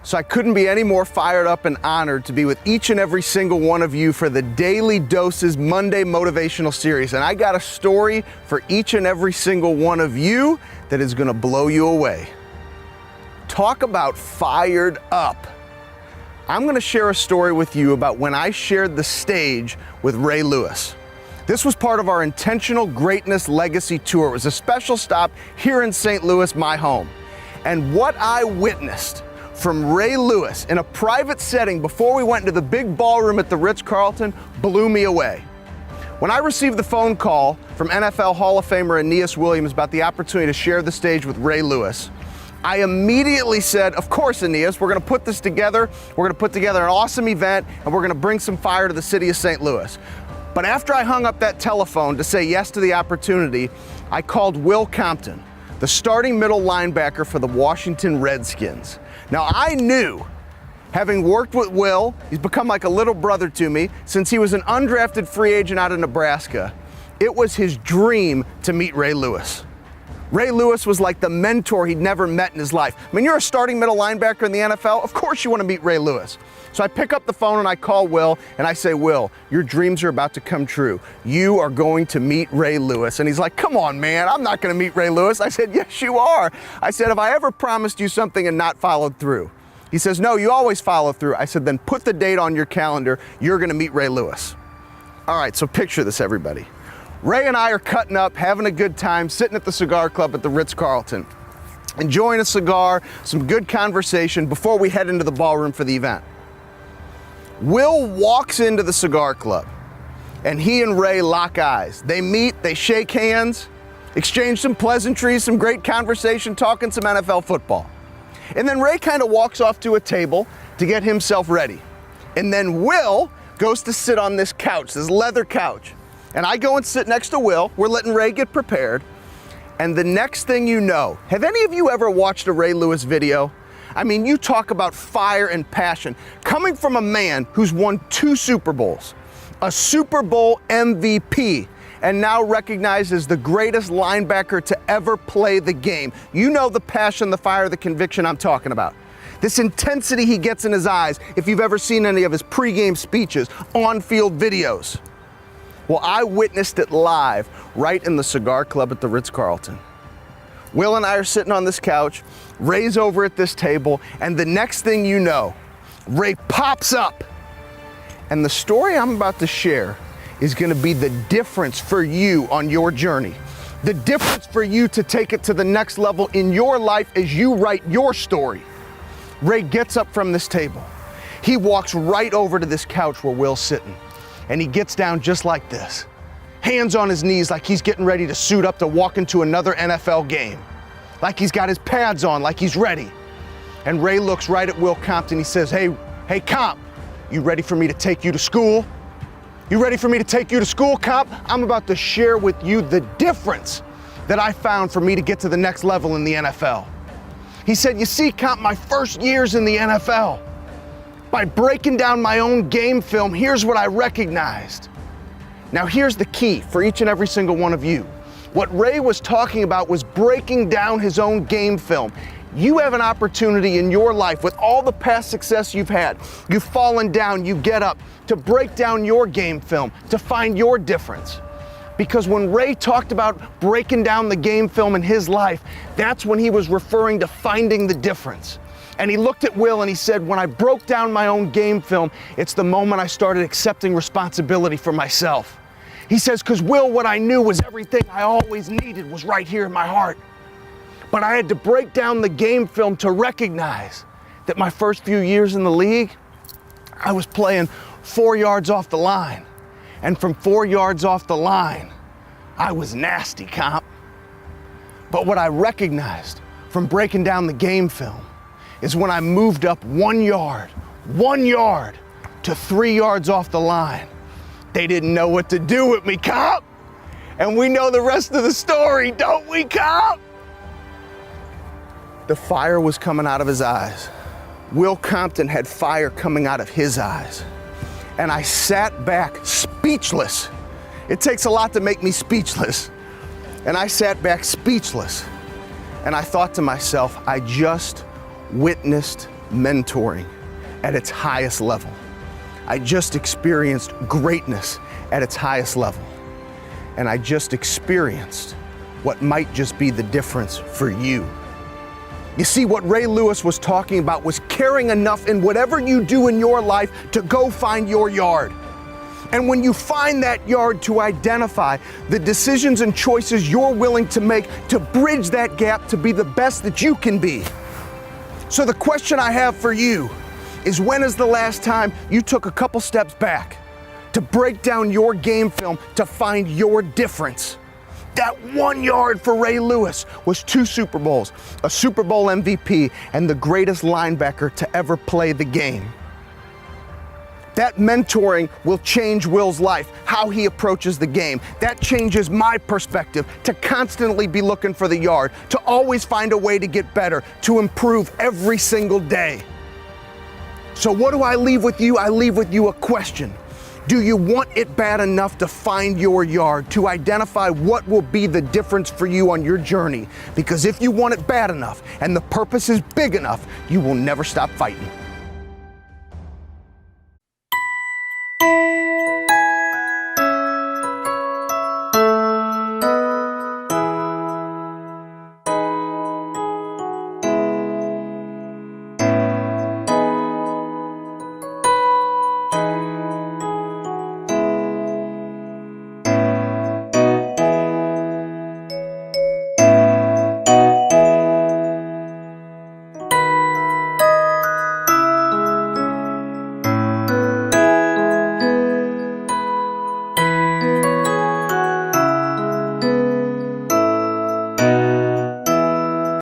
So I couldn't be any more fired up and honored to be with each and every single one of you for the Daily Doses Monday Motivational Series. And I got a story for each and every single one of you that is gonna blow you away. Talk about fired up. I'm gonna share a story with you about when I shared the stage with Ray Lewis. This was part of our Intentional Greatness Legacy Tour. It was a special stop here in St. Louis, my home. And what I witnessed from Ray Lewis in a private setting before we went into the big ballroom at the Ritz-Carlton blew me away. When I received the phone call from NFL Hall of Famer Aeneas Williams about the opportunity to share the stage with Ray Lewis, I immediately said, of course, Aeneas, we're gonna put this together. We're gonna put together an awesome event and we're gonna bring some fire to the city of St. Louis. But after I hung up that telephone to say yes to the opportunity, I called Will Compton, the starting middle linebacker for the Washington Redskins. Now I knew, having worked with Will, he's become like a little brother to me, since he was an undrafted free agent out of Nebraska, it was his dream to meet Ray Lewis. Ray Lewis was like the mentor he'd never met in his life. I mean, you're a starting middle linebacker in the NFL, of course you want to meet Ray Lewis. So I pick up the phone and I call Will and I say, Will, your dreams are about to come true. You are going to meet Ray Lewis. And he's like, come on, man, I'm not going to meet Ray Lewis. I said, yes, you are. I said, have I ever promised you something and not followed through? He says, no, you always follow through. I said, then put the date on your calendar. You're going to meet Ray Lewis. All right, so picture this, everybody. Ray and I are cutting up, having a good time, sitting at the cigar club at the Ritz-Carlton, enjoying a cigar, some good conversation before we head into the ballroom for the event. Will walks into the cigar club and he and Ray lock eyes. They meet, they shake hands, exchange some pleasantries, some great conversation, talking some NFL football. And then Ray kind of walks off to a table to get himself ready. And then Will goes to sit on this couch, this leather couch. And I go and sit next to Will. We're letting Ray get prepared. And the next thing you know, have any of you ever watched a Ray Lewis video? I mean, you talk about fire and passion coming from a man who's won 2 Super Bowls, a Super Bowl MVP, and now recognized as the greatest linebacker to ever play the game. You know the passion, the fire, the conviction I'm talking about. This intensity he gets in his eyes, if you've ever seen any of his pregame speeches, on-field videos. Well, I witnessed it live right in the cigar club at the Ritz-Carlton. Will and I are sitting on this couch, Ray's over at this table, and the next thing you know, Ray pops up. And the story I'm about to share is gonna be the difference for you on your journey. The difference for you to take it to the next level in your life as you write your story. Ray gets up from this table. He walks right over to this couch where Will's sitting. And he gets down just like this, hands on his knees like he's getting ready to suit up to walk into another NFL game, like he's got his pads on, like he's ready. And Ray looks right at Will Compton. He says, hey, Comp, you ready for me to take you to school? You ready for me to take you to school, Comp? I'm about to share with you the difference that I found for me to get to the next level in the NFL. He said, you see, Comp, my first years in the NFL, by breaking down my own game film, here's what I recognized. Now here's the key for each and every single one of you. What Ray was talking about was breaking down his own game film. You have an opportunity in your life with all the past success you've had. You've fallen down, you get up, to break down your game film, to find your difference. Because when Ray talked about breaking down the game film in his life, that's when he was referring to finding the difference. And he looked at Will and he said, when I broke down my own game film, it's the moment I started accepting responsibility for myself. He says, because Will, what I knew was everything I always needed was right here in my heart. But I had to break down the game film to recognize that my first few years in the league, I was playing 4 yards off the line. And from 4 yards off the line, I was nasty, Comp. But what I recognized from breaking down the game film is when I moved up 1 yard to 3 yards off the line, they didn't know what to do with me, Comp. And we know the rest of the story, don't we, Comp? The fire was coming out of his eyes. Will Compton had fire coming out of his eyes. And I sat back speechless. It takes a lot to make me speechless. And I sat back speechless. And I thought to myself, I just witnessed mentoring at its highest level. I just experienced greatness at its highest level. And I just experienced what might just be the difference for you. You see, what Ray Lewis was talking about was caring enough in whatever you do in your life to go find your yard. And when you find that yard, to identify the decisions and choices you're willing to make to bridge that gap to be the best that you can be. So the question I have for you is, when is the last time you took a couple steps back to break down your game film to find your difference? That 1 yard for Ray Lewis was 2 Super Bowls, a Super Bowl MVP, and the greatest linebacker to ever play the game. That mentoring will change Will's life, how he approaches the game. That changes my perspective to constantly be looking for the yard, to always find a way to get better, to improve every single day. So what do I leave with you? I leave with you a question. Do you want it bad enough to find your yard, to identify what will be the difference for you on your journey? Because if you want it bad enough and the purpose is big enough, you will never stop fighting.